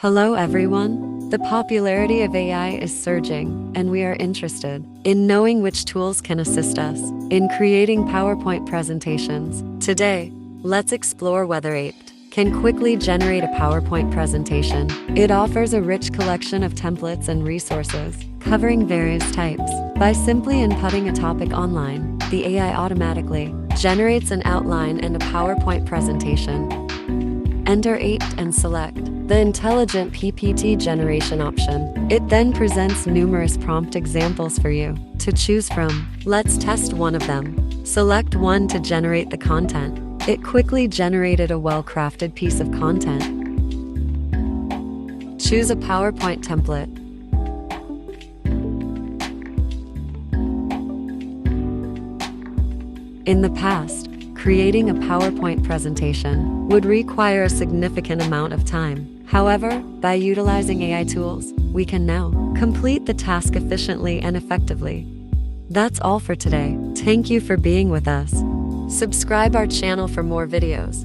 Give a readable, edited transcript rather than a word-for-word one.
Hello everyone. The popularity of AI is surging, and we are interested in knowing which tools can assist us in creating PowerPoint presentations. Today, let's explore whether AIPPT can quickly generate a PowerPoint presentation. It offers a rich collection of templates and resources, covering various types. By simply inputting a topic online, the AI automatically generates an outline and a PowerPoint presentation. Enter AIPPT and select the Intelligent PPT generation option. It then presents numerous prompt examples for you to choose from. Let's test one of them. Select one to generate the content. It quickly generated a well-crafted piece of content. Choose a PowerPoint template. In the past, creating a PowerPoint presentation would require a significant amount of time. However, by utilizing AI tools, we can now complete the task efficiently and effectively. That's all for today. Thank you for being with us. Subscribe our channel for more videos.